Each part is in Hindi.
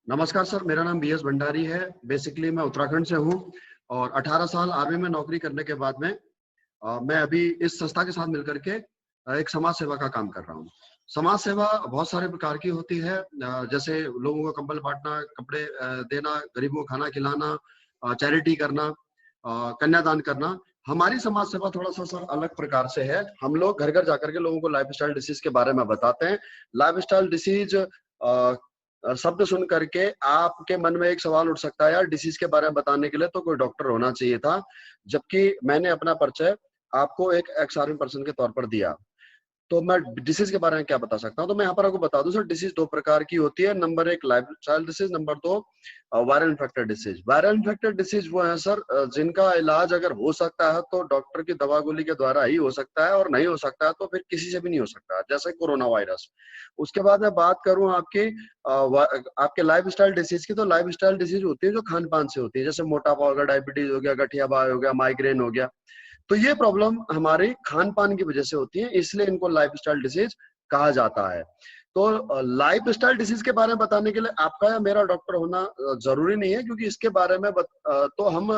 नमस्कार सर, मेरा नाम बीएस भंडारी है। बेसिकली मैं उत्तराखंड से हूँ और 18 साल आर्मी में नौकरी करने के बाद में मैं अभी इस संस्था के साथ मिलकर के एक समाज सेवा का काम कर रहा हूँ। समाज सेवा बहुत सारे प्रकार की होती है, जैसे लोगों को कंबल बांटना, कपड़े देना, गरीबों को खाना खिलाना, चैरिटी करना, कन्यादान करना। हमारी समाज सेवा थोड़ा सा सर अलग प्रकार से है। हम लोग घर घर जाकर के लोगों को लाइफस्टाइल डिसीज के बारे में बताते हैं। लाइफस्टाइल डिसीज शब्द सुन करके आपके मन में एक सवाल उठ सकता है, यार डिसीज के बारे में बताने के लिए तो कोई डॉक्टर होना चाहिए था, जबकि मैंने अपना परिचय आपको एक एक्स आर्मी पर्सन के तौर पर दिया। तो मैं डिसीज के बारे में क्या बता सकता हूँ? तो मैं यहाँ पर आपको बता दूं सर, डिसीज दो प्रकार की होती है। नंबर एक लाइफस्टाइल डिसीज, नंबर दो viral infected disease. Viral infected disease वो है सर जिनका इलाज अगर हो सकता है तो डॉक्टर की दवा गोली के द्वारा ही हो सकता है, और नहीं हो सकता है तो फिर किसी से भी नहीं हो सकता, जैसे कोरोना वायरस। उसके बाद मैं बात करूं आपके लाइफ स्टाइल डिसीज की, तो लाइफ स्टाइल डिसीज होती है जो खान पान से होती है, जैसे मोटापा हो गया, डायबिटीज हो गया, गठियाबाई हो गया, माइग्रेन हो गया। तो ये प्रॉब्लम हमारी खान पान की वजह से होती है, इसलिए इनको लाइफस्टाइल डिसीज कहा जाता है। तो लाइफस्टाइल डिसीज के बारे में बताने के लिए आपका या मेरा डॉक्टर होना जरूरी नहीं है, क्योंकि इसके बारे में तो हम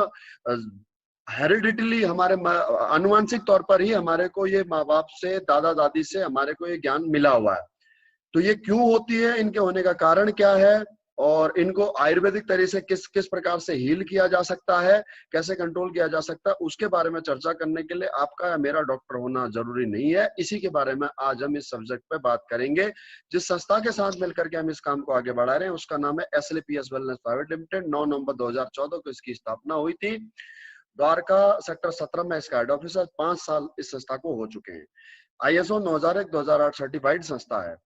हेरिडिटली हमारे आनुवंशिक तौर पर ही हमारे को ये माँ बाप से, दादा दादी से हमारे को ये ज्ञान मिला हुआ है। तो ये क्यों होती है, इनके होने का कारण क्या है, और इनको आयुर्वेदिक तरीके से किस किस प्रकार से हील किया जा सकता है, कैसे कंट्रोल किया जा सकता है, उसके बारे में चर्चा करने के लिए आपका या मेरा डॉक्टर होना जरूरी नहीं है। इसी के बारे में आज हम इस सब्जेक्ट पे बात करेंगे। जिस संस्था के साथ मिलकर के हम इस काम को आगे बढ़ा रहे हैं उसका नाम है SLPS वेलनेस प्राइवेट लिमिटेड। 9 नवंबर 2014 को इसकी स्थापना हुई थी। द्वारका सेक्टर 17 में इसका हेड ऑफिस है। 5 साल इस संस्था को हो चुके हैं। ISO 9001-2008 सर्टिफाइड संस्था है।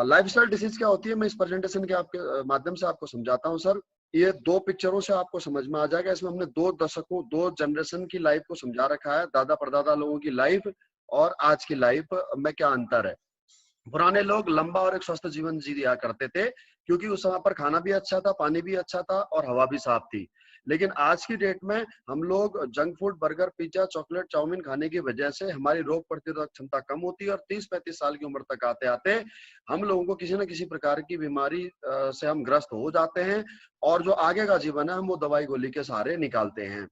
लाइफस्टाइल डिसीज क्या होती है, मैं इस प्रेजेंटेशन के आपके माध्यम से आपको समझाता हूँ सर। ये दो पिक्चरों से आपको समझ में आ जाएगा। इसमें हमने 2 दशकों, 2 जनरेशन की लाइफ को समझा रखा है, दादा परदादा लोगों की लाइफ और आज की लाइफ में क्या अंतर है। पुराने लोग लंबा और एक स्वस्थ जीवन जी लिया करते थे, क्योंकि उस समय पर खाना भी अच्छा था, पानी भी अच्छा था और हवा भी साफ थी। लेकिन आज की डेट में हम लोग junk food, burger, pizza, chocolate, chow mein खाने की वजह से हमारी रोग प्रतिरोधक क्षमता कम होती है और 30-35 साल की उम्र तक आते आते हम लोगों को किसी न किसी प्रकार की बीमारी से हम ग्रस्त हो जाते हैं, और जो आगे का जीवन है हम वो दवाई गोली के सहारे निकालते हैं।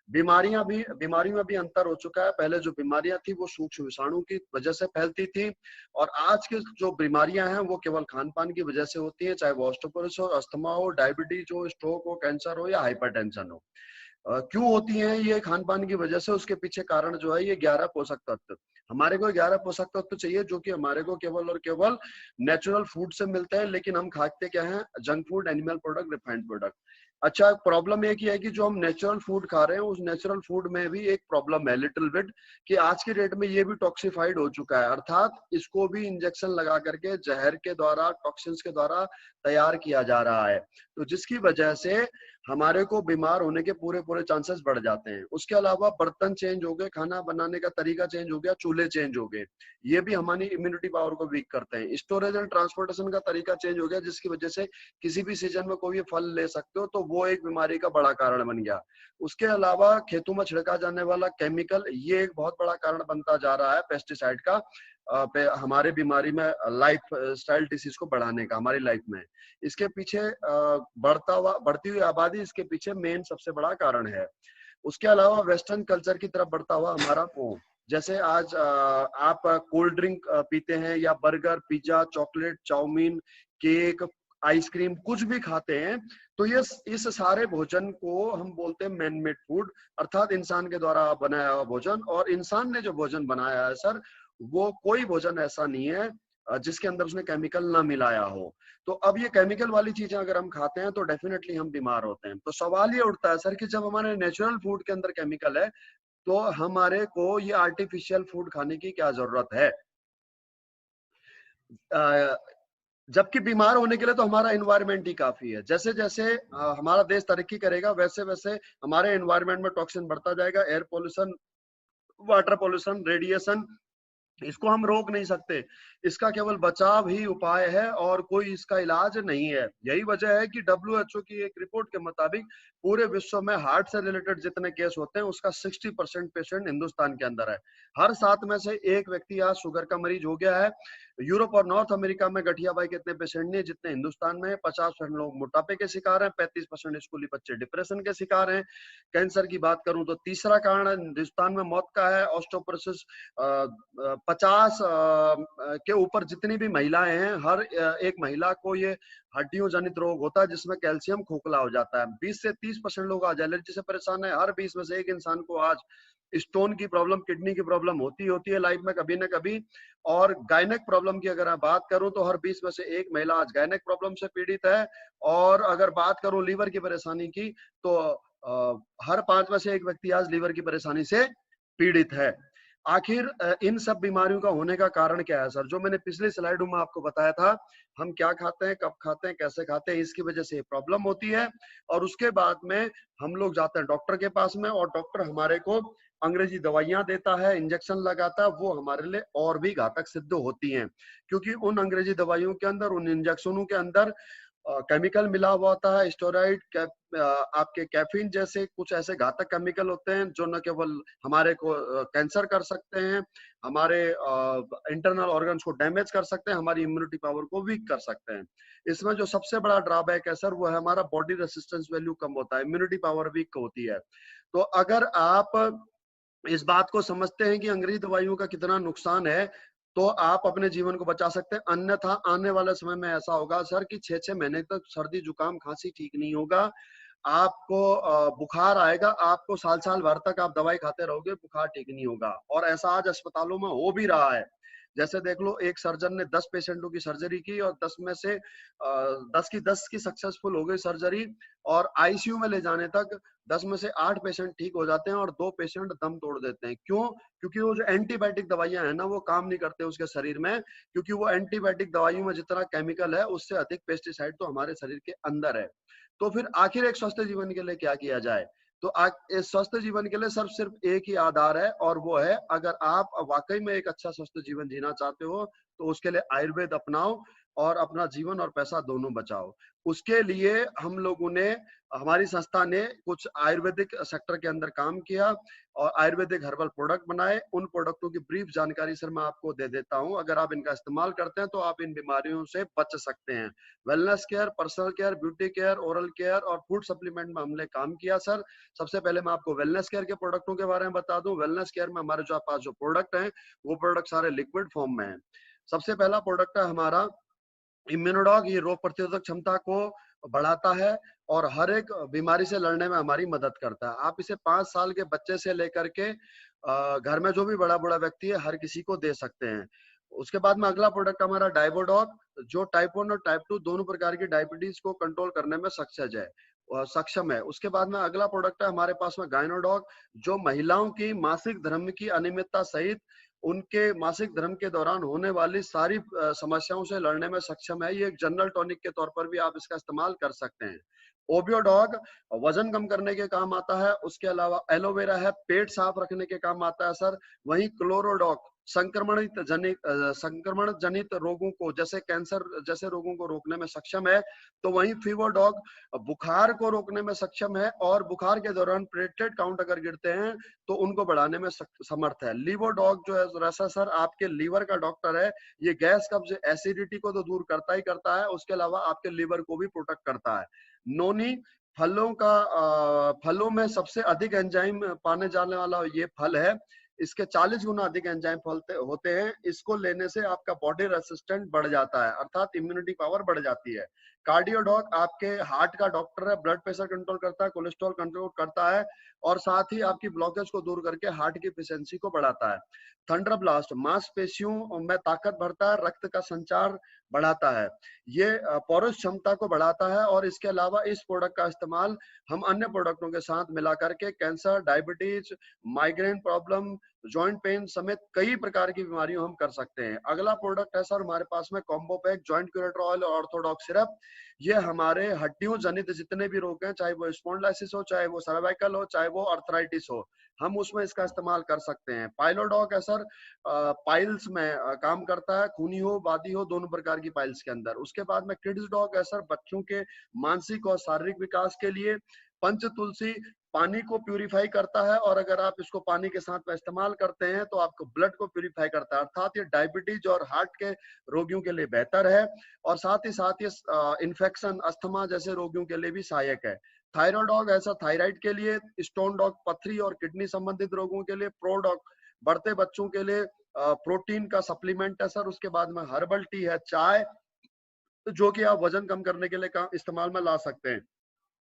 बीमारियों में भी अंतर हो चुका है। पहले जो बीमारियां थी वो सूक्ष्म विषाणु की वजह से फैलती थी, और आज की जो बीमारियां हैं वो केवल खान पान की वजह से होती है, चाहे वो ऑस्टियोपोरोसिस हो, अस्थमा हो, डायबिटीज हो, स्ट्रोक हो, कैंसर हो या हाइपरटेंशन हो। क्यों होती हैं ये खान पान की वजह से? उसके पीछे कारण जो है ये 11 पोषक तत्व। हमारे को 11 पोषक तत्व चाहिए, जो कि हमारे को केवल और केवल नेचुरल फूड से मिलते हैं, लेकिन हम खाते क्या है? Junk food, animal product, refined product. अच्छा, प्रॉब्लम एक ही है कि जो हम नेचुरल फूड खा रहे हैं उस नेचुरल फूड में भी एक प्रॉब्लम है लिटिल बिट, कि आज के डेट में ये भी टॉक्सिफाइड हो चुका है, अर्थात इसको भी इंजेक्शन लगा करके जहर के द्वारा, टॉक्सिन्स के द्वारा तैयार किया जा रहा है। तो जिसकी वजह से हमारे को बीमार होने के पूरे पूरे चांसेस बढ़ जाते हैं। उसके अलावा बर्तन चेंज हो गए, खाना बनाने का तरीका चेंज हो गया, चूल्हे चेंज हो गए, ये भी हमारी इम्यूनिटी पावर को वीक करते हैं। स्टोरेज एंड ट्रांसपोर्टेशन का तरीका चेंज हो गया, जिसकी वजह से किसी भी सीजन में कोई भी फल ले सकते हो, तो वो एक बीमारी का बड़ा कारण बन गया। उसके अलावा खेतों में छिड़का जाने वाला केमिकल, ये एक बहुत बड़ा कारण बनता जा रहा है पेस्टिसाइड का, हमारे बीमारी में, लाइफ स्टाइल डिसीज को बढ़ाने का हमारी लाइफ में। इसके पीछे बढ़ती हुई आबादी इसके पीछे मेन सबसे बड़ा कारण है। उसके अलावा वेस्टर्न कल्चर की तरफ बढ़ता हुआ हमारा जैसे आज आप कोल्ड ड्रिंक पीते हैं, या burger, pizza, chocolate, chowmein, cake, ice cream कुछ भी खाते हैं, तो ये इस सारे भोजन को हम बोलते हैं मैन मेड फूड, अर्थात इंसान के द्वारा बनाया हुआ भोजन। और इंसान ने जो भोजन बनाया है सर, वो कोई भोजन ऐसा नहीं है जिसके अंदर उसने केमिकल ना मिलाया हो। तो अब ये केमिकल वाली चीजें अगर हम खाते हैं तो डेफिनेटली हम बीमार होते हैं। तो सवाल ये उठता है सर कि जब हमारे नेचुरल फूड के अंदर केमिकल है, तो हमारे को ये आर्टिफिशियल फूड खाने की क्या जरूरत है? जबकि बीमार होने के लिए तो हमारा एनवायरनमेंट ही काफी है। जैसे जैसे हमारा देश तरक्की करेगा, वैसे वैसे हमारे एनवायरनमेंट में टॉक्सिन बढ़ता जाएगा। Air pollution, water pollution, radiation, इसको हम रोक नहीं सकते। इसका केवल बचाव ही उपाय है और कोई इसका इलाज नहीं है। यही वजह है कि WHO की एक रिपोर्ट के मुताबिक पूरे विश्व में हार्ट से रिलेटेड जितने केस होते हैं उसका 60% पेशेंट हिंदुस्तान के अंदर है। हर 7 में से 1 व्यक्ति आज शुगर का मरीज हो गया है। यूरोप और नॉर्थ अमेरिका में गठिया बाई के इतने पेशेंट नहीं है जितने हिंदुस्तान में है। 50% लोग मोटापे के शिकार हैं, 35% स्कूली बच्चे डिप्रेशन के शिकार हैं। कैंसर की बात करूं तो तीसरा कारण हिंदुस्तान में मौत का है ऑस्टियोपोरोसिस। 50 के ऊपर जितनी भी महिलाएं हैं, हर एक महिला को ये हड्डियों जनित रोग होता है जिसमें कैल्शियम खोखला हो जाता है। 20 से 30% लोग आज एलर्जी से परेशान है। हर 20 में से एक इंसान को आज स्टोन की प्रॉब्लम, किडनी की प्रॉब्लम होती है लाइफ में कभी ना कभी। और गायनेक प्रॉब्लम की अगर मैं बात करूं तो हर 20 में से एक महिला आज गायनेक प्रॉब्लम से पीड़ित है। और अगर बात करूं लीवर की परेशानी की तो हर 5 में से एक व्यक्ति आज लीवर की परेशानी से पीड़ित है। आखिर इन सब बीमारियों का होने का कारण क्या है सर? जो मैंने पिछली स्लाइड में आपको बताया था, हम क्या खाते हैं, कब खाते हैं, कैसे खाते हैं, इसकी वजह से प्रॉब्लम होती है। और उसके बाद में हम लोग जाते हैं डॉक्टर के पास में, और डॉक्टर हमारे को अंग्रेजी दवाइयां देता है, इंजेक्शन लगाता है, वो हमारे लिए और भी घातक सिद्ध होती हैं। क्योंकि उन अंग्रेजी दवाइयों के अंदर, उन इंजेक्शनों के अंदर केमिकल मिला हुआ होता है, स्टेरॉइड, आपके कैफीन जैसे कुछ ऐसे घातक केमिकल होते हैं जो न केवल हमारे को कैंसर कर सकते हैं, हमारे इंटरनल ऑर्गन्स को डैमेज कर सकते हैं, हमारी इम्यूनिटी पावर को वीक कर सकते हैं। इसमें जो सबसे बड़ा ड्रॉबैक है सर, वो है हमारा बॉडी रेसिस्टेंस वैल्यू कम होता है, इम्यूनिटी पावर वीक होती है। तो अगर आप इस बात को समझते हैं कि अंग्रेजी दवाइयों का कितना नुकसान है, तो आप अपने जीवन को बचा सकते हैं। अन्यथा आने वाले समय में ऐसा होगा सर कि 6-6 महीने तक सर्दी जुकाम खांसी ठीक नहीं होगा, आपको बुखार आएगा, आपको साल भर तक आप दवाई खाते रहोगे, बुखार ठीक नहीं होगा। और ऐसा आज अस्पतालों में हो भी रहा है। जैसे देख लो, एक सर्जन ने 10 पेशेंटों की सर्जरी की और 10 में से 10 की सक्सेसफुल हो गई सर्जरी, और आईसीयू में ले जाने तक 10 में से 8 पेशेंट ठीक हो जाते हैं और 2 पेशेंट दम तोड़ देते हैं। क्यों? क्योंकि वो जो एंटीबायोटिक दवाइयां हैं ना, वो काम नहीं करते उसके शरीर में, क्योंकि वो एंटीबायोटिक दवाइयों में जितना केमिकल है उससे अधिक पेस्टिसाइड तो हमारे शरीर के अंदर है। तो फिर आखिर एक स्वस्थ जीवन के लिए क्या किया जाए? तो इस स्वस्थ जीवन के लिए सिर्फ एक ही आधार है, और वो है, अगर आप वाकई में एक अच्छा स्वस्थ जीवन जीना चाहते हो तो उसके लिए आयुर्वेद अपनाओ और अपना जीवन और पैसा दोनों बचाओ। उसके लिए हम लोगों ने, हमारी संस्था ने कुछ आयुर्वेदिक सेक्टर के अंदर काम किया और आयुर्वेदिक हर्बल प्रोडक्ट बनाए। उन प्रोडक्टों की ब्रीफ जानकारी सर मैं आपको दे देता हूं। अगर आप इनका इस्तेमाल करते हैं तो आप इन बीमारियों से बच सकते हैं। Wellness care, personal care, beauty care, oral care और फूड सप्लीमेंट में हमने काम किया सर। सबसे पहले मैं आपको वेलनेस केयर के प्रोडक्टों के बारे में बता दूं। वेलनेस केयर में हमारे जो पास जो प्रोडक्ट हैं, वो प्रोडक्ट सारे लिक्विड फॉर्म में है। सबसे पहला प्रोडक्ट है हमारा इम्यूनोडॉग। ये रोग प्रतिरोधक क्षमता को बढ़ाता है और हर एक बीमारी से लड़ने में हमारी मदद करता है। आप इसे 5 साल के बच्चे से लेकर के घर में जो भी बड़ा व्यक्ति है, हर किसी को दे सकते हैं। उसके बाद में अगला प्रोडक्ट हमारा डाइबोडॉग, जो टाइप 1 और टाइप 2 दोनों प्रकार की डायबिटीज को कंट्रोल करने में सक्षम है। उसके बाद में अगला प्रोडक्ट है हमारे पास में गायनोडॉग, जो महिलाओं की मासिक धर्म की अनियमितता सहित उनके मासिक धर्म के दौरान होने वाली सारी समस्याओं से लड़ने में सक्षम है। ये एक जनरल टॉनिक के तौर पर भी आप इसका इस्तेमाल कर सकते हैं। ओबियोडॉग वजन कम करने के काम आता है। उसके अलावा एलोवेरा है, पेट साफ रखने के काम आता है सर। वहीं क्लोरोडॉग संक्रमण जनित रोगों को, जैसे कैंसर जैसे रोगों को रोकने में सक्षम है। तो वहीं फीवरडॉग बुखार को रोकने में सक्षम है, और बुखार के दौरान प्लेटलेट काउंट अगर गिरते हैं तो उनको बढ़ाने में समर्थ है। लीवोडॉग जो है रसा सर आपके लीवर का डॉक्टर है। ये गैस, कब्ज, एसिडिटी को तो दूर करता ही करता है, उसके अलावा आपके लीवर को भी प्रोटेक्ट करता है। नोनी फलों में सबसे अधिक एंजाइम पाने जाने वाला ये फल है। इसके 40 गुना अधिक एंजाइम होते हैं। इसको लेने से आपका बॉडी रेसिस्टेंट बढ़ जाता है, अर्थात इम्यूनिटी पावर बढ़ जाती है। कार्डियोडॉग आपके हार्ट का डॉक्टर है, ब्लड प्रेशर कंट्रोल करता है, कोलेस्ट्रॉल कंट्रोल करता है, और साथ ही आपकी ब्लॉकेज को दूर करके हार्ट की एफिशिएंसी को बढ़ाता है। थंडरब्लास्ट मांसपेशियों में ताकत भरता है, रक्त का संचार बढ़ाता है, ये पौरुष क्षमता को बढ़ाता है। और इसके अलावा इस प्रोडक्ट का इस्तेमाल हम अन्य प्रोडक्टों के साथ मिला करके cancer, diabetes, migraine problem, joint pain समेत कई प्रकार की बीमारियों हम कर सकते हैं। अगला प्रोडक्ट है सर हमारे पास में combo pack, joint curator oil और ऑर्थोडॉक्स सिरप। ये हमारे हड्डियों जनित जितने भी रोग हैं, चाहे वो स्पॉन्डिलाइसिस हो, चाहे वो सर्वाइकल हो, चाहे वो अर्थराइटिस हो, हम उसमें इसका इस्तेमाल कर सकते हैं। पाइलोडॉग है सर, पाइल्स में काम करता है, खूनी हो, बादी हो, दोनों प्रकार की पाइल्स के अंदर। उसके बाद में किड्स डॉग है सर, बच्चों के मानसिक और शारीरिक विकास के लिए। पंच तुलसी पानी को प्यूरिफाई करता है, और अगर आप इसको पानी के साथ में इस्तेमाल करते हैं तो आपको ब्लड को प्यूरिफाई करता है, अर्थात ये डायबिटीज और हार्ट के रोगियों के लिए बेहतर है, और साथ ही ये इन्फेक्शन, अस्थमा जैसे रोगियों के लिए भी सहायक है। थायराइड डॉग ऐसा थायराइड के लिए, स्टोन डॉग पथरी और किडनी संबंधित रोगों के लिए, प्रो डॉग बढ़ते बच्चों के लिए प्रोटीन का सप्लीमेंट है सर। उसके बाद में हर्बल टी है, चाय, जो कि आप वजन कम करने के लिए इस्तेमाल में ला सकते हैं।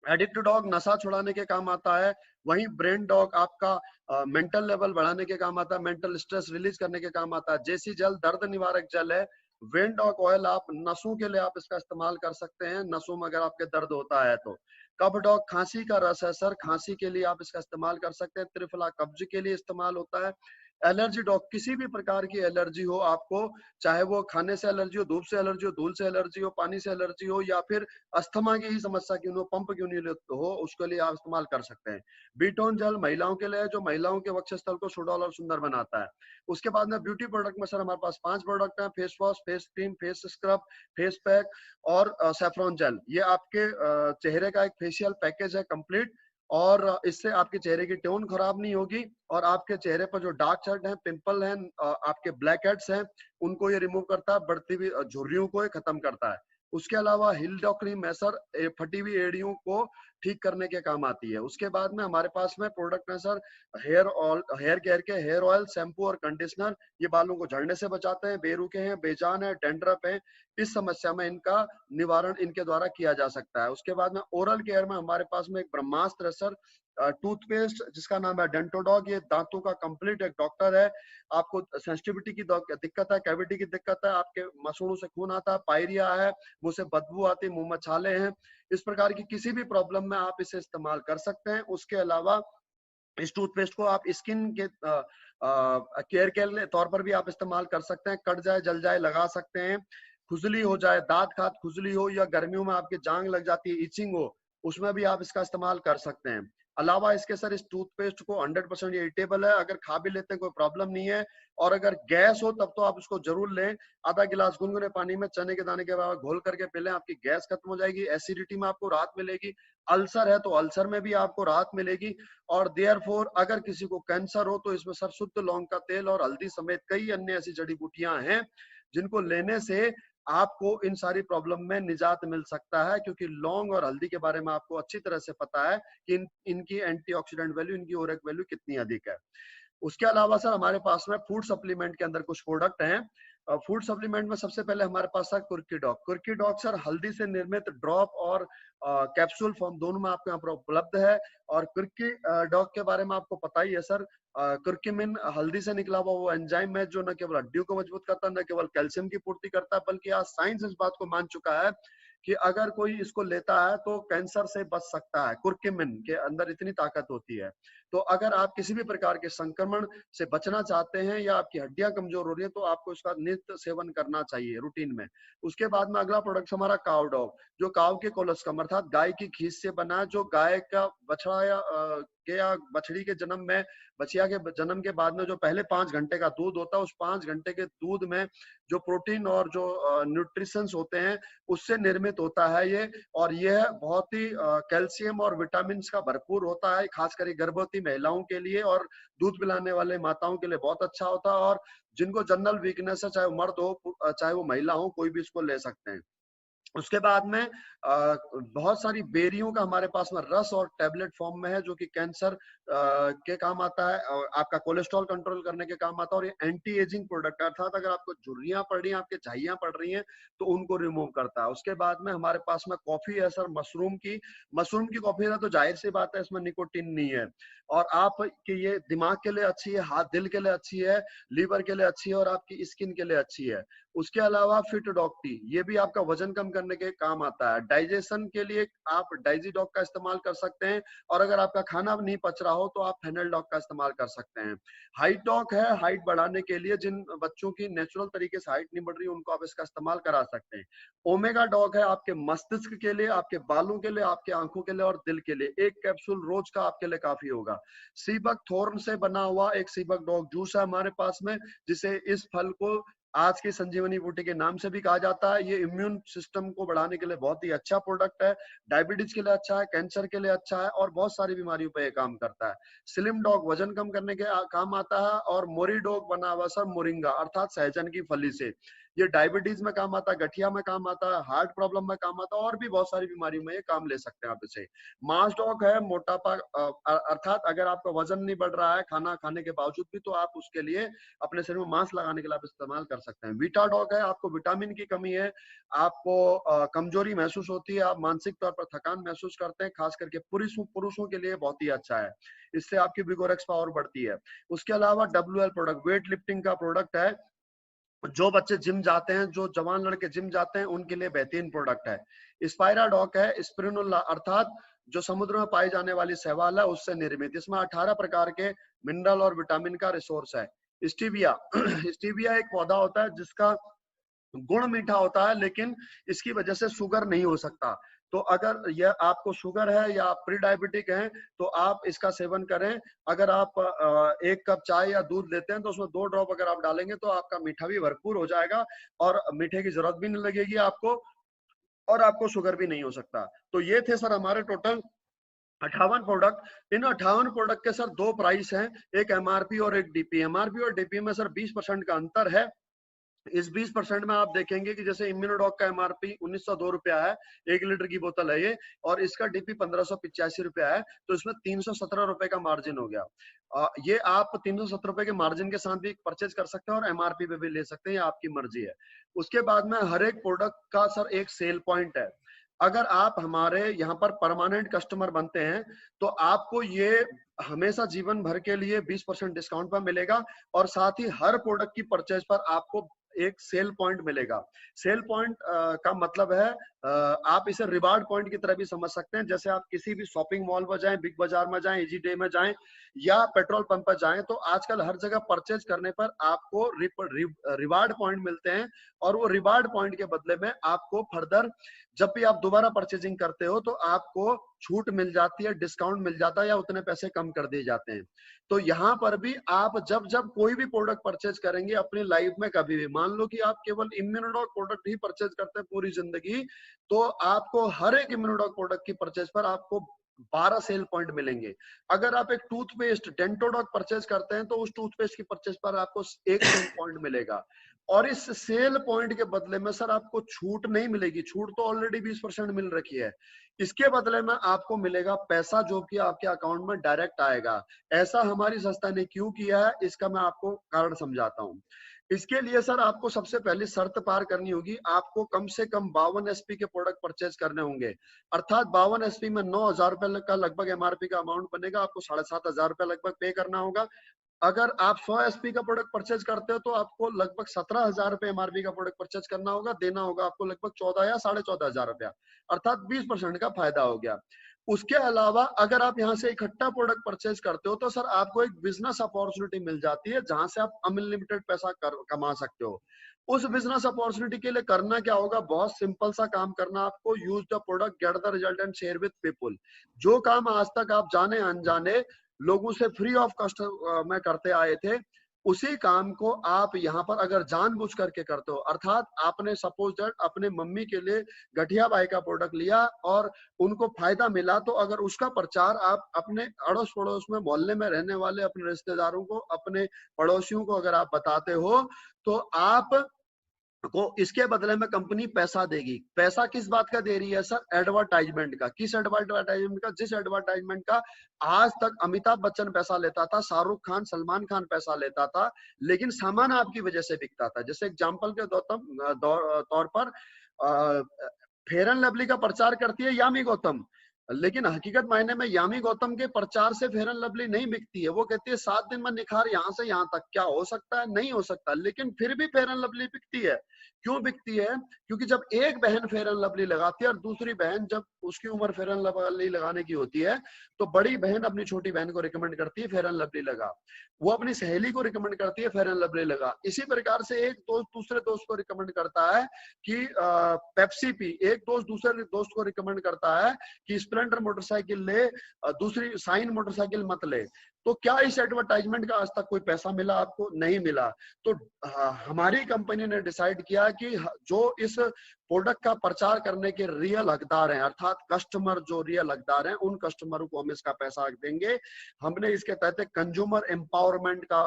एडिक्ट डॉग नशा छुड़ाने के काम आता है। वहीं ब्रेन डॉग आपका मेंटल लेवल बढ़ाने के काम आता है, मेंटल स्ट्रेस रिलीज करने के काम आता है। जेसी जेल दर्द निवारक जेल है। वेन डॉग ऑयल आप नसों के लिए आप इसका इस्तेमाल कर सकते हैं, नसों में अगर आपके दर्द होता है तो। कफ डॉग खांसी का रस है सर, खांसी के लिए आप इसका इस्तेमाल कर सकते हैं। त्रिफला कब्ज के लिए इस्तेमाल होता है। एलर्जी डॉग, किसी भी प्रकार की एलर्जी हो आपको, चाहे वो खाने से एलर्जी हो, धूप से एलर्जी हो, धूल से एलर्जी हो, पानी से एलर्जी हो, या फिर अस्थमा की ही समस्या क्यों हो, पंप क्यों नहीं हो, उसके लिए आप इस्तेमाल कर सकते हैं। बीटोन जेल महिलाओं के लिए, जो महिलाओं के वक्षस्थल को सुडौल और सुंदर बनाता है। उसके बाद में ब्यूटी प्रोडक्ट में सर हमारे पास 5 प्रोडक्ट हैं: face wash, face cream, face scrub, face pack और सैफरॉन जेल। ये आपके चेहरे का एक फेशियल पैकेज है कंप्लीट, और इससे आपके चेहरे की टोन खराब नहीं होगी, और आपके चेहरे पर जो डार्क सर्कल हैं, पिंपल हैं, आपके ब्लैक हेड्स हैं, उनको ये रिमूव करता है, बढ़ती हुई झुर्रियों को ये खत्म करता है। उसके अलावा हिल क्रीम है सर, फटी हुई एड़ियों को ठीक करने के काम आती है। उसके बाद में हमारे पास में प्रोडक्ट है sir hair oil, hair care के हेयर ऑयल, शैम्पू और कंडीशनर। ये बालों को झड़ने से बचाते हैं, बेरुखे हैं, बेजान है, डेंड्रफ है, इस समस्या में इनका निवारण इनके द्वारा किया जा सकता है। उसके बाद में ओरल केयर में हमारे पास में एक ब्रह्मास्त्र है सर, टूथपेस्ट जिसका नाम है डेंटोडॉग। ये दांतों का कंप्लीट एक डॉक्टर है। आपको सेंसिटिविटी की दिक्कत है, कैविटी की दिक्कत है, आपके मसूड़ों से खून आता है, पायरिया है, मुंह से बदबू आती है, मुंह में छाले हैं, इस प्रकार की किसी भी प्रॉब्लम में आप इसे इस्तेमाल कर सकते हैं। उसके अलावा इस टूथपेस्ट को आप स्किन के केयर के तौर पर भी आप इस्तेमाल कर सकते हैं। कट जाए, जल जाए, लगा सकते हैं। खुजली हो जाए, दांत खात खुजली हो, या गर्मियों में आपके जांग लग जाती है, इचिंग हो, उसमें भी आप इसका इस्तेमाल कर सकते हैं। अलावा इसके सर इस टूथपेस्ट को 100% ये ईटेबल है, अगर खा भी लेते हैं कोई प्रॉब्लम नहीं है। और अगर गैस हो तब तो आप इसको जरूर लें। आधा गिलास गुनगुने पानी में चने के दाने के बराबर घोल करके पी लें, आपकी गैस खत्म हो जाएगी, एसिडिटी में आपको राहत मिलेगी। अल्सर है तो अल्सर में भी आपको राहत मिलेगी। और देयरफॉर अगर किसी को कैंसर हो तो इसमें सर शुद्ध लौंग का तेल और हल्दी समेत कई अन्य ऐसी जड़ी बूटियां हैं जिनको लेने से आपको इन सारी प्रॉब्लम में निजात मिल सकता है, क्योंकि लौंग और हल्दी के बारे में आपको अच्छी तरह से पता है कि इनकी एंटीऑक्सीडेंट वैल्यू, इनकी ओरक वैल्यू कितनी अधिक है। उसके अलावा सर हमारे पास में फूड सप्लीमेंट के अंदर कुछ प्रोडक्ट हैं। फूड सप्लीमेंट में सबसे पहले हमारे पास है कुर्की डॉग। कुर्की डॉग सर हल्दी से निर्मित ड्रॉप और कैप्सूल फॉर्म दोनों में आपको यहाँ पर उपलब्ध है। और कुर्की डॉग के बारे में आपको पता ही है सर, कुर्क्यूमिन हल्दी से निकला हुआ वो एंजाइम है जो न केवल हड्डियों को मजबूत करता है, न केवल कैल्शियम की पूर्ति करता है, बल्कि आज साइंस इस बात को मान चुका है कि अगर कोई इसको लेता है तो कैंसर से बच सकता है। कुर्क्यूमिन के अंदर इतनी ताकत होती है। तो अगर आप किसी भी प्रकार के संक्रमण से बचना चाहते हैं या आपकी हड्डियां कमजोर हो रही है तो आपको इसका नित्य सेवन करना चाहिए रूटीन में। उसके बाद में अगला प्रोडक्ट हमारा काव डॉग, जो काव के कोलोस्कम अर्थात गाय की खीस से बना है, जो गाय का बछड़ा या बछड़ी के जन्म में, बछिया के जन्म के बाद में जो पहले 5 घंटे का दूध होता है, उस 5 घंटे के दूध में जो प्रोटीन और जो न्यूट्रिशंस होते हैं उससे निर्मित होता है ये। और यह बहुत ही कैल्शियम और विटामिन का भरपूर होता है, खासकर गर्भवती महिलाओं के लिए और दूध पिलाने वाले माताओं के लिए बहुत अच्छा होता है। और जिनको जनरल वीकनेस है, चाहे वो मर्द हो चाहे वो महिला हो, कोई भी इसको ले सकते हैं। उसके बाद में बहुत सारी बेरियों का हमारे पास में रस और टैबलेट फॉर्म में है, जो कि कैंसर के काम आता है और आपका कोलेस्ट्रॉल कंट्रोल करने के काम आता है। और ये एंटी एजिंग प्रोडक्ट है, अर्थात अगर आपको झुर्रियां पड़ रही हैं, आपके झाइयां पड़ रही हैं, तो उनको रिमूव करता है। उसके बाद में हमारे पास में कॉफी है सर, मशरूम की कॉफी है, तो जाहिर सी बात है इसमें निकोटीन नहीं है। और आप कि ये दिमाग के लिए अच्छी है, हाथ दिल के लिए अच्छी है, लीवर के लिए अच्छी है, और आपकी स्किन के लिए अच्छी है। उसके अलावा फिट डॉग टी, ये भी आपका वजन कम करने के काम आता है। डाइजेशन के लिए आप डाइजी डॉग का इस्तेमाल कर सकते हैं, और अगर आपका खाना नहीं पच रहा हो तो आप फेनल डॉग का इस्तेमाल कर सकते हैं। हाइट डॉग है, हाइट बढ़ाने के लिए, जिन बच्चों की नेचुरल तरीके से हाइट नहीं बढ़ रही उनको आप इसका इस्तेमाल करा सकते हैं। ओमेगा डॉग है आपके मस्तिष्क के लिए, आपके बालों के लिए, आपके आंखों के लिए और दिल के लिए। एक कैप्सूल रोज का आपके लिए काफी होगा। सीबक थोर्न से बना हुआ एक सीबक डॉग जूस है हमारे पास में, जिसे इस फल को आज की संजीवनी बूटी के नाम से भी कहा जाता है। ये इम्यून सिस्टम को बढ़ाने के लिए बहुत ही अच्छा प्रोडक्ट है, डायबिटीज के लिए अच्छा है, कैंसर के लिए अच्छा है और बहुत सारी बीमारियों पे ये काम करता है। स्लिम डॉग वजन कम करने के काम आता है और मोरी डॉग बना हुआ सर मोरिंगा अर्थात सहजन की फली से, ये डायबिटीज में काम आता है, गठिया में काम आता है, हार्ट प्रॉब्लम में काम आता है और भी बहुत सारी बीमारियों में ये काम ले सकते हैं आप इसे। मास डॉग है मोटापा अर्थात अगर आपका वजन नहीं बढ़ रहा है खाना खाने के बावजूद भी, तो आप उसके लिए अपने शरीर में मांस लगाने के लिए आप इस्तेमाल कर सकते हैं। वीटा डॉग है, आपको विटामिन की कमी है, आपको कमजोरी महसूस होती है, आप मानसिक तौर पर थकान महसूस करते हैं, खास करके पुरुषों के लिए बहुत ही अच्छा है, इससे आपकी विगोरेक्स पावर बढ़ती है। उसके अलावा WL प्रोडक्ट वेट लिफ्टिंग का प्रोडक्ट है, जो बच्चे जिम जाते हैं, जो जवान लड़के जिम जाते हैं उनके लिए बेहतरीन प्रोडक्ट है। स्पाइराडॉक है स्पिरुलिना अर्थात जो समुद्र में पाई जाने वाली शैवाल है उससे निर्मित, इसमें 18 प्रकार के मिनरल और विटामिन का रिसोर्स है। स्टीविया स्टीविया एक पौधा होता है जिसका गुण मीठा होता है, लेकिन इसकी वजह से शुगर नहीं हो सकता। तो अगर यह आपको शुगर है या आप प्री डायबिटिक हैं तो आप इसका सेवन करें। अगर आप 1 कप चाय या दूध लेते हैं तो उसमें 2 ड्रॉप अगर आप डालेंगे तो आपका मीठा भी भरपूर हो जाएगा और मीठे की जरूरत भी नहीं लगेगी आपको और आपको शुगर भी नहीं हो सकता। तो ये थे सर हमारे टोटल 58 प्रोडक्ट। इन 58 प्रोडक्ट के सर 2 प्राइस हैं, एक एमआरपी और एक डीपी। एमआरपी और डीपी में सर 20% का अंतर है। इस 20% में आप देखेंगे कि जैसे इम्यूनोडॉक का एमआरपी 1902 रुपया है, 1 लीटर की बोतल है ये, और इसका डीपी 1585 रुपया है, तो इसमें 317 रुपए का मार्जिन हो गया। ये आप 317 रुपए के मार्जिन के साथ भी परचेज कर सकते हैं और एमआरपी पे भी ले सकते हैं, ये आपकी मर्जी है। उसके बाद में हर एक प्रोडक्ट का सर एक सेल पॉइंट है। अगर आप हमारे यहाँ पर परमानेंट कस्टमर बनते हैं तो आपको ये हमेशा जीवन भर के लिए 20% डिस्काउंट पर मिलेगा और साथ ही हर प्रोडक्ट की परचेज पर आपको एक सेल पॉइंट मिलेगा। सेल पॉइंट का मतलब है आप इसे रिवार्ड पॉइंट की तरह भी समझ सकते हैं। जैसे आप किसी भी शॉपिंग मॉल में जाएं, बिग बाजार में जाएं, इजी डे में जाएं या पेट्रोल पंप पर जाएं, तो आजकल हर जगह परचेज करने पर आपको रिवार्ड पॉइंट मिलते हैं और वो रिवार्ड पॉइंट के बदले में आपको फर्दर जब भी आप दोबारा परचेजिंग करते हो तो आपको छूट मिल जाती है, डिस्काउंट मिल जाता है या उतने पैसे कम कर दिए जाते हैं। तो यहाँ पर भी आप जब जब कोई भी प्रोडक्ट परचेज करेंगे अपनी लाइफ में, कभी भी मान लो कि आप केवल इम्यूनोडॉक प्रोडक्ट ही परचेज करते हैं पूरी जिंदगी, तो आपको हर एक इम्यूनोडॉक प्रोडक्ट की परचेज पर आपको 12 सेल पॉइंट मिलेंगे। अगर आप एक टूथपेस्ट डेंटोडॉक परचेज करते हैं तो उस टूथपेस्ट की परचेज पर आपको एक सेल पॉइंट मिलेगा और इस सेल पॉइंट के बदले में सर आपको छूट नहीं मिलेगी, छूट तो ऑलरेडी 20% मिल रखी है, इसके बदले में आपको मिलेगा पैसा जो कि आपके अकाउंट में डायरेक्ट आएगा। ऐसा हमारी संस्था ने क्यों किया है इसका मैं आपको कारण समझाता हूँ। इसके लिए सर आपको सबसे पहले शर्त पार करनी होगी, आपको कम से कम 52 एसपी के प्रोडक्ट परचेज करने होंगे, अर्थात 52 एसपी में 9,000 रुपए का लगभग एमआरपी का अमाउंट बनेगा, आपको 7,500 रुपए लगभग पे करना होगा। अगर आप 100 एसपी का प्रोडक्ट परचेज करते हो तो आपको लगभग 17,000 रुपए एमआरपी का प्रोडक्ट परचेज करना होगा, देना होगा आपको लगभग 14 या 14,500 रुपया, अर्थात 20% का फायदा हो गया। उसके अलावा अगर आप यहाँ से इकट्ठा प्रोडक्ट परचेज करते हो तो सर आपको एक बिजनेस अपॉर्चुनिटी मिल जाती है जहां से आप अनलिमिटेड पैसा कमा सकते हो। उस बिजनेस अपॉर्चुनिटी के लिए करना क्या होगा, बहुत सिंपल सा काम करना आपको, use the product get the result and share with people. जो काम आज तक आप जाने अनजाने लोगों से फ्री ऑफ कॉस्ट में करते आए थे, उसी काम को आप यहाँ पर अगर जानबूझ करके करते हो, अर्थात आपने सपोज दैट अपने मम्मी के लिए गठिया बाई का प्रोडक्ट लिया और उनको फायदा मिला, तो अगर उसका प्रचार आप अपने अड़ोस पड़ोस में मोहल्ले में रहने वाले अपने रिश्तेदारों को, अपने पड़ोसियों को अगर आप बताते हो तो आप को इसके बदले में कंपनी पैसा देगी। पैसा किस बात का दे रही है सर, एडवर्टाइजमेंट का। किस एडवर्टाइजमेंट का, जिस एडवर्टाइजमेंट का आज तक अमिताभ बच्चन पैसा लेता था, शाहरुख खान, सलमान खान पैसा लेता था, लेकिन सामान आपकी वजह से बिकता था। जैसे एग्जाम्पल के तौर पर फेयर एंड लवली का प्रचार करती है यामी गौतम, लेकिन हकीकत मायने में यामी गौतम के प्रचार से फेयर एंड लवली नहीं बिकती है। वो कहती है 7 दिन में निखार यहाँ से यहाँ तक, क्या हो सकता है, नहीं हो सकता, लेकिन फिर भी फेयर एंड लवली बिकती है। क्यों बिकती है, क्योंकि जब एक बहन फेयर एंड लवली लगाती है और दूसरी बहन जब उसकी उम्र फेयर एंड लवली लगाने की होती है तो बड़ी बहन अपनी छोटी बहन को रिकमेंड करती है फेयर एंड लवली लगा, वो अपनी सहेली को रिकमेंड करती है फेयर एंड लवली लगा। इसी प्रकार से एक दोस्त दूसरे दोस्त को रिकमेंड करता है कि पेप्सी पी, एक दोस्त दूसरे दोस्त को रिकमेंड करता है कि स्प्लेंडर मोटरसाइकिल ले, दूसरी साइन मोटरसाइकिल मत ले। तो क्या इस एडवर्टाइजमेंट का आज तक कोई पैसा मिला आपको? नहीं मिला। तो हमारी कंपनी ने डिसाइड किया कि जो इस प्रोडक्ट का प्रचार करने के रियल हकदार हैं, अर्थात कस्टमर जो रियल हकदार हैं, उन कस्टमरों को हम इसका पैसा देंगे। हमने इसके तहत कंज्यूमर एम्पावरमेंट का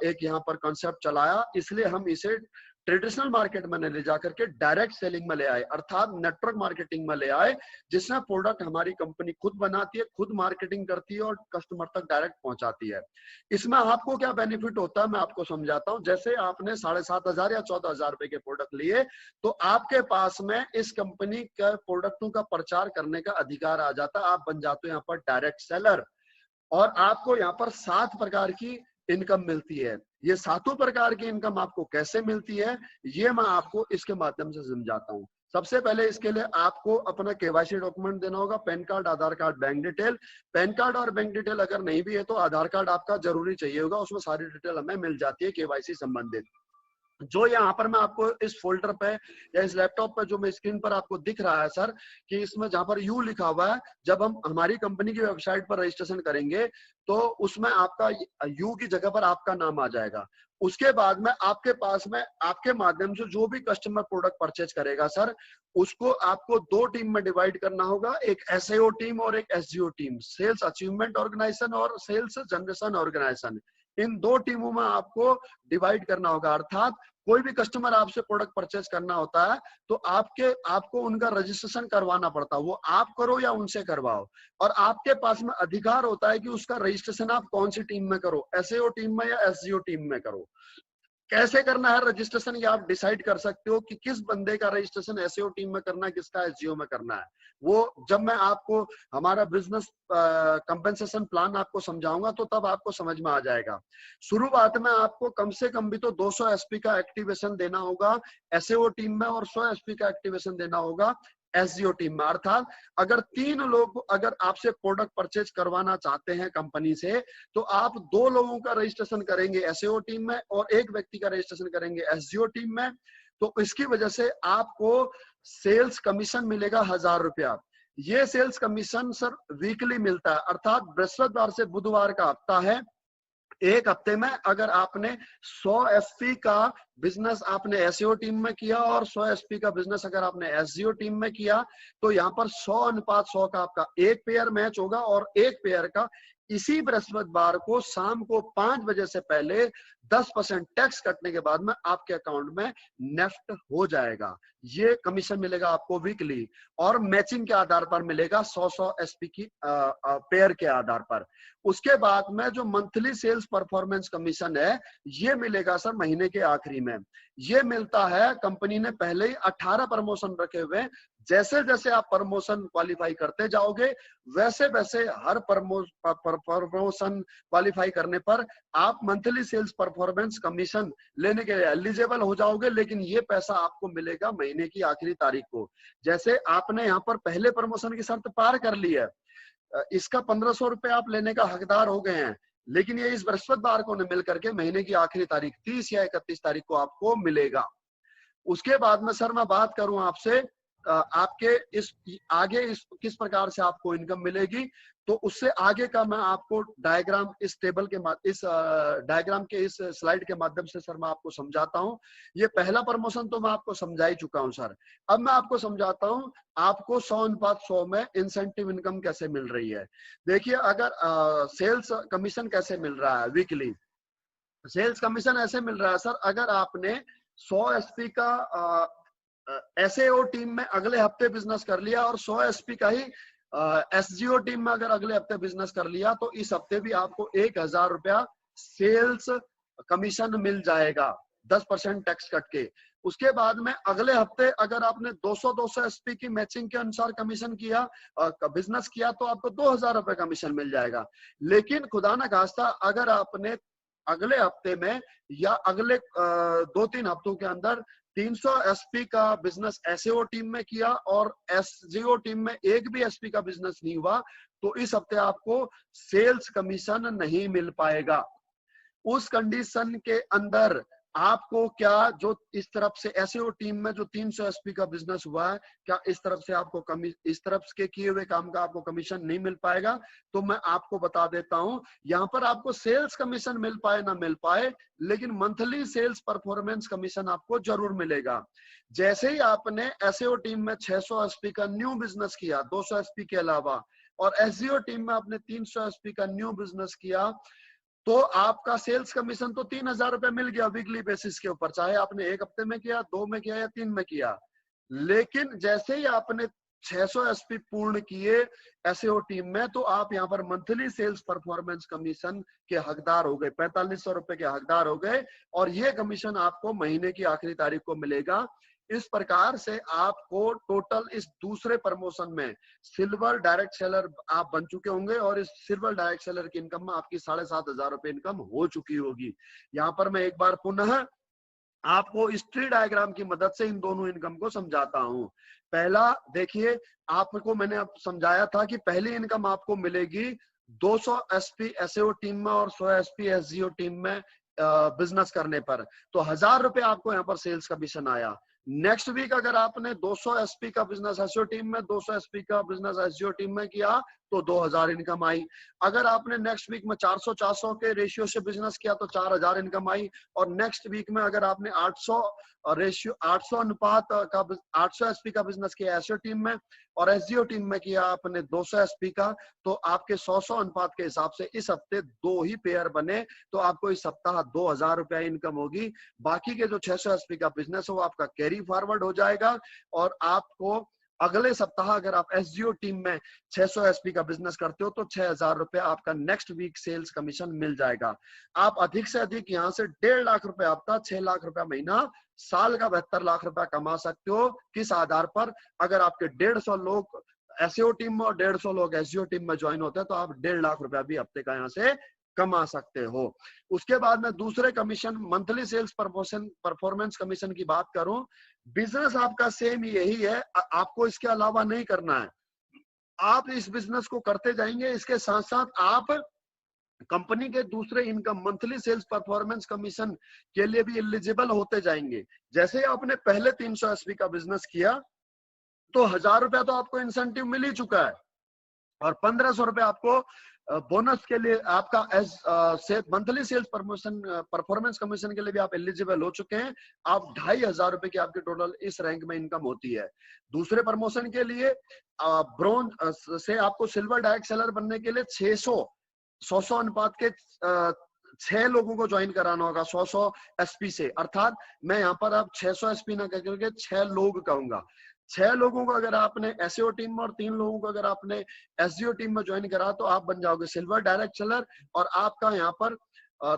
एक यहाँ पर कॉन्सेप्ट चलाया, इसलिए हम इसे ट्रेडिशनल मार्केट में ले जाकर के डायरेक्ट सेलिंग में ले आए, अर्थात नेटवर्क मार्केटिंग में ले आए, जिसमें प्रोडक्ट हमारी कंपनी खुद बनाती है, खुद मार्केटिंग करती है और कस्टमर तक डायरेक्ट पहुंचाती है। इसमें आपको क्या बेनिफिट होता है मैं आपको समझाता हूं। जैसे आपने 7,500 या 14,000 रुपए के प्रोडक्ट लिए, तो आपके पास में इस कंपनी के प्रोडक्टों का प्रचार करने का अधिकार आ जाता है। आप बन जाते हो यहाँ पर डायरेक्ट सेलर, और आपको यहाँ पर 7 प्रकार की इनकम मिलती है। ये 7 प्रकार की इनकम आपको कैसे मिलती है, ये मैं आपको इसके माध्यम से समझाता हूँ। सबसे पहले इसके लिए आपको अपना केवाईसी डॉक्यूमेंट देना होगा, PAN card, Aadhaar card, bank detail. PAN card और बैंक डिटेल अगर नहीं भी है तो आधार कार्ड आपका जरूरी चाहिए होगा, उसमें सारी डिटेल हमें मिल जाती है केवाईसी संबंधित। जो यहाँ पर मैं आपको इस फोल्डर पे या इस लैपटॉप पे जो मैं स्क्रीन पर आपको दिख रहा है सर, कि इसमें जहां पर यू लिखा हुआ है, जब हम हमारी कंपनी की वेबसाइट पर रजिस्ट्रेशन करेंगे तो उसमें आपका यू की जगह पर आपका नाम आ जाएगा। उसके बाद में आपके पास में आपके माध्यम से जो भी कस्टमर प्रोडक्ट परचेज करेगा सर, उसको आपको 2 टीम में डिवाइड करना होगा, एक एसएओ टीम और एक एसजीओ टीम, सेल्स अचीवमेंट ऑर्गेनाइजेशन और सेल्स जनरेशन ऑर्गेनाइजेशन। इन 2 टीमों में आपको डिवाइड करना होगा। अर्थात कोई भी कस्टमर आपसे प्रोडक्ट परचेज करना होता है तो आपको उनका रजिस्ट्रेशन करवाना पड़ता है, वो आप करो या उनसे करवाओ, और आपके पास में अधिकार होता है कि उसका रजिस्ट्रेशन आप कौन सी टीम में करो, एसएओ टीम में या एसजीओ टीम में करो। कैसे करना है रजिस्ट्रेशन, ये आप डिसाइड कर सकते हो कि किस बंदे का रजिस्ट्रेशन एसईओ टीम में करना है, किसका एसजीओ में करना है। वो जब मैं आपको हमारा बिजनेस कंपेंसेशन प्लान आपको समझाऊंगा तो तब आपको समझ में आ जाएगा। शुरुआत में आपको कम से कम भी तो 200 एसपी का एक्टिवेशन देना होगा एसईओ टीम में और 100 एसपी का एक्टिवेशन देना होगा एसजीओ टीम में। अर्थात अगर 3 लोग अगर आपसे प्रोडक्ट परचेज करवाना चाहते हैं कंपनी से, तो आप 2 लोगों का रजिस्ट्रेशन करेंगे एसईओ टीम में और 1 व्यक्ति का रजिस्ट्रेशन करेंगे एसजीओ टीम में। तो इसकी वजह से आपको सेल्स कमीशन मिलेगा 1,000 रुपया। ये सेल्स कमीशन सर वीकली मिलता है, अर्थात बृहस्पतिवार से बुधवार का हफ्ता है। एक हफ्ते में अगर आपने 100 एसपी का बिजनेस आपने एसईओ टीम में किया और 100 एसपी का बिजनेस अगर आपने एसजीओ टीम में किया, तो यहाँ पर 100:100 का आपका एक पेयर मैच होगा, और एक पेयर का इसी बृहस्पतिवार को शाम को 5 बजे से पहले 10% टैक्स कटने के बाद में आपके अकाउंट में नेफ्ट हो जाएगा। ये कमीशन मिलेगा आपको वीकली, और मैचिंग के आधार पर मिलेगा 100-100 एसपी की पेयर के आधार पर। उसके बाद में जो मंथली सेल्स परफॉर्मेंस कमीशन है, ये मिलेगा सर महीने के आखिरी में। ये मिलता है, कंपनी ने पहले ही 18 प्रमोशन रखे हुए, जैसे जैसे आप प्रमोशन क्वालिफाई करते जाओगे वैसे वैसे हर प्रमोशन क्वालिफाई करने पर आप मंथली सेल्स परफॉर्मेंस कमीशन लेने के लिए एलिजिबल हो जाओगे। लेकिन ये पैसा आपको मिलेगा महीने की आखिरी तारीख को। जैसे आपने यहाँ पर पहले प्रमोशन की शर्त पार कर ली है, इसका 1,500 रुपए आप लेने का हकदार हो गए हैं, लेकिन ये इस बृहस्पतिवार को मिल करके महीने की आखिरी तारीख 30 या 31 तारीख को आपको मिलेगा। उसके बाद में सर मैं बात करूं आपसे आपके इस किस प्रकार से आपको इनकम मिलेगी, तो उससे आगे का मैं आपको डायग्राम इस टेबल के इस डायग्राम के इस स्लाइड के माध्यम से सर मैं आपको समझाता हूं। ये पहला प्रमोशन तो मैं आपको समझा ही चुका हूं सर। अब मैं आपको समझाता हूं आपको 100:100 में इंसेंटिव इनकम कैसे मिल रही है। देखिए, अगर सेल्स कमीशन कैसे मिल रहा है वीकली, सेल्स कमीशन ऐसे मिल रहा है सर, अगर आपने 100 एसपी का एसएओ टीम में अगले हफ्ते बिजनेस कर लिया और 100 एसपी का ही एसजीओ टीम में अगर अगले हफ्ते बिजनेस कर लिया, तो इस हफ्ते भी आपको 1,000 रुपया सेल्स कमीशन मिल जाएगा 10% टैक्स कट के। उसके बाद में अगले हफ्ते अगर आपने 200 एसपी की मैचिंग के अनुसार कमीशन किया, बिजनेस किया, तो आपको 2,000 रुपए कमीशन मिल जाएगा। लेकिन खुदा ना खास्ता अगर आपने अगले हफ्ते में या अगले 2-3 हफ्तों के अंदर 300 एसपी का बिजनेस एसएओ टीम में किया और एसजीओ टीम में एक भी एसपी का बिजनेस नहीं हुआ, तो इस हफ्ते आपको सेल्स कमीशन नहीं मिल पाएगा। उस कंडीशन के अंदर आपको क्या जो इस तरफ से एसईओ टीम में जो 300 एसपी का बिजनेस हुआ है, क्या इस तरफ से आपको इस तरफ के किए हुए काम का आपको कमीशन नहीं मिल पाएगा? तो मैं आपको बता देता हूं, यहाँ पर आपको सेल्स कमीशन मिल पाए ना मिल पाए, लेकिन मंथली सेल्स परफॉर्मेंस कमीशन आपको जरूर मिलेगा। जैसे ही आपने एसईओ टीम में 600 एसपी का न्यू बिजनेस किया 200 एसपी के अलावा, और एसईओ टीम में आपने 300 एसपी का न्यू बिजनेस किया, तो आपका सेल्स कमीशन तो 3,000 रुपए मिल गया वीकली बेसिस के ऊपर, चाहे आपने 1 हफ्ते में किया, 2 में किया या 3 में किया। लेकिन जैसे ही आपने 600 एसपी पूर्ण किए एसईओ टीम में, तो आप यहाँ पर मंथली सेल्स परफॉर्मेंस कमीशन के हकदार हो गए, 4500 रुपए के हकदार हो गए, और ये कमीशन आपको महीने की आखिरी तारीख को मिलेगा। इस प्रकार से आपको टोटल इस दूसरे प्रमोशन में सिल्वर डायरेक्ट सेलर आप बन चुके होंगे, और इस सिल्वर डायरेक्ट सेलर की इनकम में आपकी 7,500 रुपए इनकम हो चुकी होगी। यहाँ पर मैं एक बार पुनः आपको इस ट्री डायग्राम की मदद से इन दोनों इनकम को समझाता हूं। पहला देखिए, आपको मैंने अब समझाया था कि पहली इनकम आपको मिलेगी 200 एसपी एसईओ टीम में और 100 एसपी एसजीओ टीम में बिजनेस करने पर, तो 1,000 रुपए आपको यहाँ पर सेल्स कमीशन आया। नेक्स्ट वीक अगर आपने 200 एसपी का बिजनेस एसईओ टीम में, 200 एसपी का बिजनेस एसजीओ टीम में किया, तो 2,000 इनकम आई। अगर आपने नेक्स्ट वीक में 400-400 के रेशियो से बिजनेस किया तो 4,000 इनकम आई। और नेक्स्ट वीक में अगर आपने 800 रेशियो 800 अनुपात का 800 एसपी का बिजनेस किया एसईओ टीम में, और एसजीओ टीम में किया आपने 200 एसपी का, तो आपके 100 अनुपात के हिसाब से इस हफ्ते 2 ही पेयर बने, तो आपको इस सप्ताह 2,000 रुपया इनकम होगी। बाकी के जो 600 एसपी का बिजनेस है वो आपका कैरी फॉरवर्ड हो जाएगा, और आपको अगले सप्ताह अगर आप एसजीओ टीम में 600 एसपी का बिजनेस करते हो तो 6,000 रुपए आपका नेक्स्ट वीक सेल्स कमीशन मिल जाएगा। आप अधिक से अधिक यहाँ से 1.5 लाख रुपए हफ्ता, 6 लाख रुपया महीना, साल का 72 लाख रुपया कमा सकते हो। किस आधार पर? अगर आपके 150 लोग एसईओ टीम में और 150 लोग एसजीओ टीम में ज्वाइन होते हैं, तो आप 1.5 लाख रुपया भी हफ्ते का यहाँ से कमा सकते हो। उसके बाद में दूसरे commission monthly sales performance commission की बात करूं, बिजनेस आपका सेम यही है, आपको इसके अलावा नहीं करना है। आप इस बिजनेस को करते जाएंगे, इसके साथ साथ आप कंपनी के दूसरे income monthly sales performance commission के लिए भी एलिजिबल होते जाएंगे। जैसे आपने पहले 300 एसपी का बिजनेस किया तो 1,000 रुपया तो आपको इंसेंटिव मिल ही चुका है, और 1,500 रुपए आपको बोनस के लिए आपका monthly sales promotion performance commission के लिए भी आप एलिजिबल हो चुके हैं। आप 2,500 रुपए की आपकी टोटल इस रैंक में इनकम होती है। दूसरे प्रमोशन के लिए ब्रॉन्ज से आपको सिल्वर डायरेक्ट सेलर बनने के लिए 600 अनुपात के 6 लोगों को ज्वाइन कराना होगा 100 एसपी से, अर्थात मैं यहाँ पर आप 600 एसपी ना करके 6 लोग कहूंगा। 6 लोगों को अगर आपने एसईओ टीम में और 3 लोगों को अगर आपने एसजीओ टीम में ज्वाइन करा, तो आप बन जाओगे सिल्वर डायरेक्ट सेलर, और आपका यहाँ पर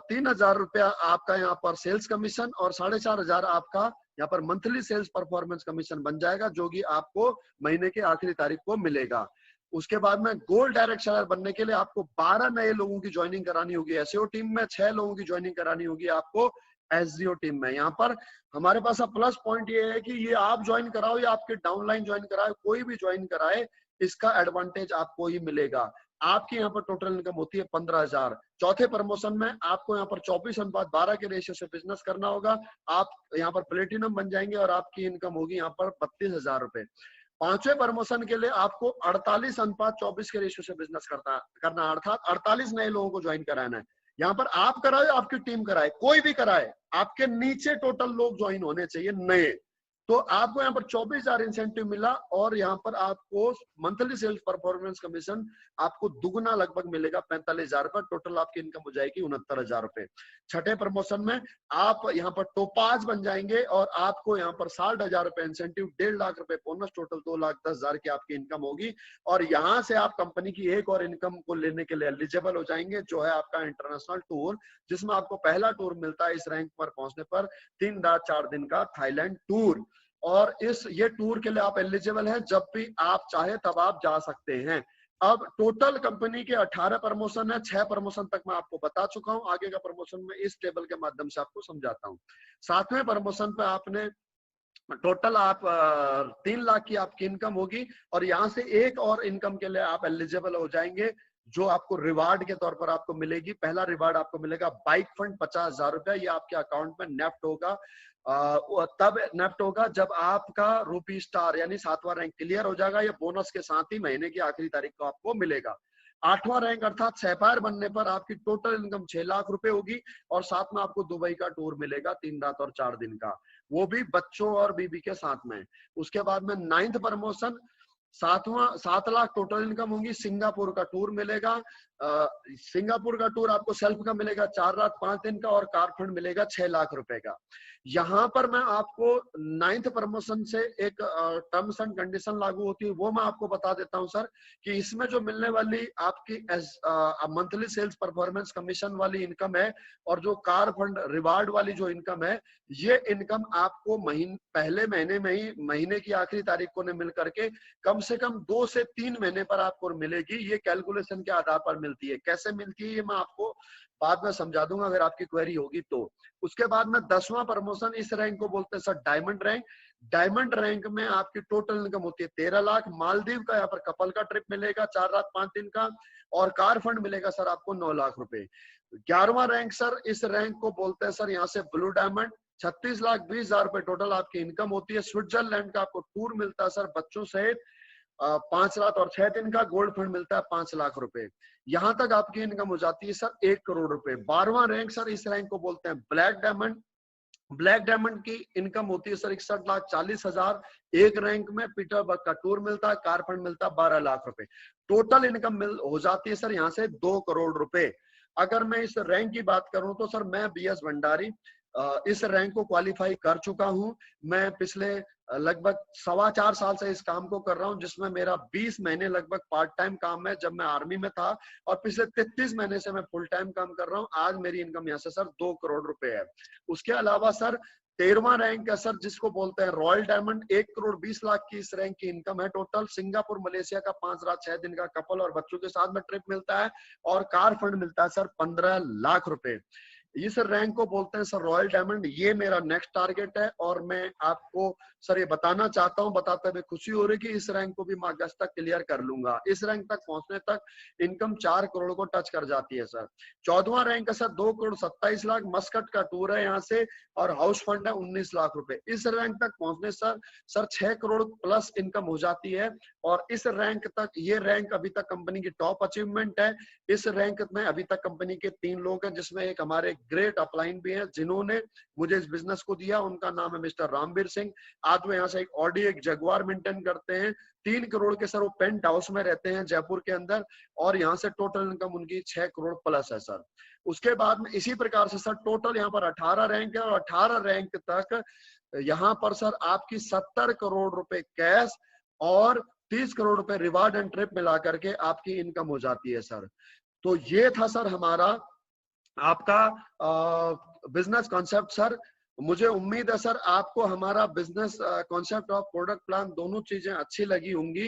3,000 रुपया आपका यहाँ पर सेल्स कमीशन और 4,500 आपका यहाँ पर मंथली सेल्स परफॉर्मेंस कमीशन बन जाएगा, जो कि आपको महीने की आखिरी तारीख को मिलेगा। उसके बाद में गोल्ड डायरेक्ट सेलर बनने के लिए आपको 12 नए लोगों की ज्वाइनिंग करानी होगी एसईओ टीम में, 6 लोगों की ज्वाइनिंग करानी होगी आपको एसजीओ टीम में। यहाँ पर हमारे पास अब प्लस पॉइंट ये है कि ये आप ज्वाइन कराओ या आपके डाउनलाइन ज्वाइन कराए, कोई भी ज्वाइन कराए, इसका एडवांटेज आपको ही मिलेगा। आपकी यहाँ पर टोटल इनकम होती है 15,000। चौथे प्रमोशन में आपको यहाँ पर 24/12 के रेशियो से बिजनेस करना होगा। आप यहाँ पर प्लेटिनम बन जाएंगे और आपकी इनकम होगी यहाँ पर 32,000 रुपए। पांचवें प्रमोशन के लिए आपको 48/24 के रेशियो से बिजनेस करना, अर्थात 48 नए लोगों को ज्वाइन कराना है। यहाँ पर आप कराए, आपकी टीम कराए, कोई भी कराए, आपके नीचे टोटल लोग ज्वाइन होने चाहिए नए। तो आपको यहाँ पर 24,000 इंसेंटिव मिला, और यहाँ पर आपको मंथली सेल्स परफॉर्मेंस कमीशन आपको दुगना लगभग मिलेगा 45,000 रुपए। टोटल आपकी इनकम हो जाएगी 69,000 रुपए। छठे प्रमोशन में आप यहाँ पर टोपाज बन जाएंगे, और आपको यहाँ पर 60,000 रुपए इंसेंटिव, 1.5 लाख रुपए बोनस, टोटल 2,10,000 की आपकी इनकम होगी। और यहाँ से आप कंपनी की एक और इनकम को लेने के लिए एलिजिबल हो जाएंगे, जो है आपका इंटरनेशनल टूर, जिसमें आपको पहला टूर मिलता है इस रैंक पर पहुंचने पर 3 रात 4 दिन का थाईलैंड टूर। और ये टूर के लिए आप एलिजिबल हैं, जब भी आप चाहे तब आप जा सकते हैं। अब टोटल कंपनी के 18 प्रमोशन है, 6 प्रमोशन तक मैं आपको बता चुका हूं, आगे का प्रमोशन में इस टेबल के माध्यम से आपको समझाता हूं। 7वें प्रमोशन पे आपने टोटल आप 3 लाख की आपकी इनकम होगी, और यहाँ से एक और इनकम के लिए आप एलिजिबल हो जाएंगे, जो आपको रिवार्ड के तौर पर आपको मिलेगी। पहला रिवार्ड आपको मिलेगा बाइक फंड 50,000 रुपया, ये आपके अकाउंट में नेफ्ट होगा। तब नेफ्ट होगा जब आपका रूपी स्टार यानी 7वां रैंक क्लियर हो जाएगा। ये बोनस के साथ ही महीने की आखिरी तारीख को आपको मिलेगा। 8वां रैंक अर्थात सैफायर बनने पर आपकी टोटल इनकम 6 लाख रुपए होगी और साथ में आपको दुबई का टूर मिलेगा 3 रात और 4 दिन का, वो भी बच्चों और बीबी के साथ में। उसके बाद में 9th promotion 7 lakh total income होगी। सिंगापुर का टूर मिलेगा। सिंगापुर का टूर आपको सेल्फ का मिलेगा 4 रात 5 दिन का और कार फंड मिलेगा 6 लाख रुपए का। यहाँ पर मैं आपको 9th प्रमोशन से एक टर्म्स एंड कंडीशन लागू होती है, वो मैं आपको बता देता हूँ सर, कि इसमें जो मिलने वाली आपकी मंथली सेल्स परफॉर्मेंस कमीशन वाली इनकम है और जो कार फंड रिवार्ड वाली जो इनकम है, ये इनकम आपको पहले महीने में ही महीने की आखिरी तारीख को ने मिल करके कम से कम 2 से 3 महीने पर आपको मिलेगी। ये कैलकुलेशन के आधार पर मिलती है। कैसे मिलती है ये मैं आपको बाद में समझा दूंगा अगर आपकी क्वेरी होगी तो। उसके बाद में 10वां प्रमोशन, इस रैंक को बोलते हैं sir diamond rank. Diamond rank में आपकी टोटल इनकम होती है 13 लाख। मालदीव का यहाँ पर कपल का ट्रिप मिलेगा 4 रात 5 दिन का और कार फंड मिलेगा सर आपको 9 लाख रुपए। 11वां रैंक सर, इस रैंक को बोलते हैं सर यहाँ से ब्लू डायमंड। 36,20,000 रुपए टोटल आपकी इनकम होती है। स्विट्जरलैंड का आपको टूर मिलता है सर बच्चों सहित 5 रात और 6 दिन का। गोल्ड फंड मिलता है 5 लाख रुपए। यहां तक आपकी इनकम हो जाती है सर 1 करोड़ रुपए। 12वां रैंक सर, इस रैंक को बोलते हैं ब्लैक डायमंड। ब्लैक डायमंड की इनकम होती है सर 61,40,000। एक रैंक में पीटरबर्ग का टूर मिलता है, कार फंड मिलता है 12 लाख रुपए। टोटल इनकम हो जाती है सर यहाँ से 2 करोड़ रुपए। अगर मैं इस रैंक की बात करूं तो सर मैं BS भंडारी इस रैंक को क्वालिफाई कर चुका हूं। मैं पिछले लगभग 4.25 साल से इस काम को कर रहा हूं, जिसमें मेरा 20 महीने लगभग पार्ट टाइम काम है जब मैं आर्मी में था और पिछले 33 महीने से मैं फुल टाइम काम कर रहा हूं। आज मेरी इनकम यहाँ से सर 2 करोड़ रुपए है। उसके अलावा सर 13वां रैंक है सर, जिसको बोलते हैं रॉयल डायमंड। 1 करोड़ 20 लाख की इस रैंक की इनकम है टोटल। सिंगापुर मलेशिया का 5 रात 6 दिन का कपल और बच्चों के साथ में ट्रिप मिलता है और कार फंड मिलता है सर 15 लाख रुपए। इस रैंक को बोलते हैं सर रॉयल डायमंड। ये मेरा नेक्स्ट टारगेट है और मैं आपको सर ये बताना चाहता हूं, बताते हुए खुशी हो रही कि इस रैंक को भी मैं अगस्त तक क्लियर कर लूंगा। इस रैंक तक पहुंचने तक इनकम 4 करोड़ को टच कर जाती है सर। 14वां रैंक है सर 2 करोड़ 27 लाख। मस्कट का टूर है यहाँ से और हाउस फंड है 19 लाख रुपए। इस रैंक तक पहुंचने सर 6 करोड़ प्लस इनकम हो जाती है और इस रैंक तक, ये रैंक अभी तक कंपनी की टॉप अचीवमेंट है। इस रैंक में अभी तक कंपनी के 3 लोग हैं, जिसमें एक हमारे ग्रेट अपलाइन भी हैं जिन्होंने मुझे इस बिजनेस को दिया। उनका नाम है मिस्टर रामवीर सिंह। आज वो यहाँ से एक ऑडी एक जगुआर मेंटेन करते हैं। 3 करोड़ के सर वो पेंट हाउस में रहते हैं जयपुर के अंदर और यहाँ से टोटल इनकम उनकी 6 करोड़ प्लस है सर। उसके बाद में इसी प्रकार से सर टोटल यहाँ पर 18 रैंक है और 18 रैंक तक यहाँ पर सर आपकी 70 करोड़ रुपए कैश और 30 करोड़ रुपए रिवार्ड एंड ट्रिप मिला करके आपकी इनकम हो जाती है सर। तो ये था सर हमारा आपका बिजनेस कॉन्सेप्ट सर। मुझे उम्मीद है सर आपको हमारा बिजनेस कॉन्सेप्ट और प्रोडक्ट प्लान दोनों चीजें अच्छी लगी होंगी।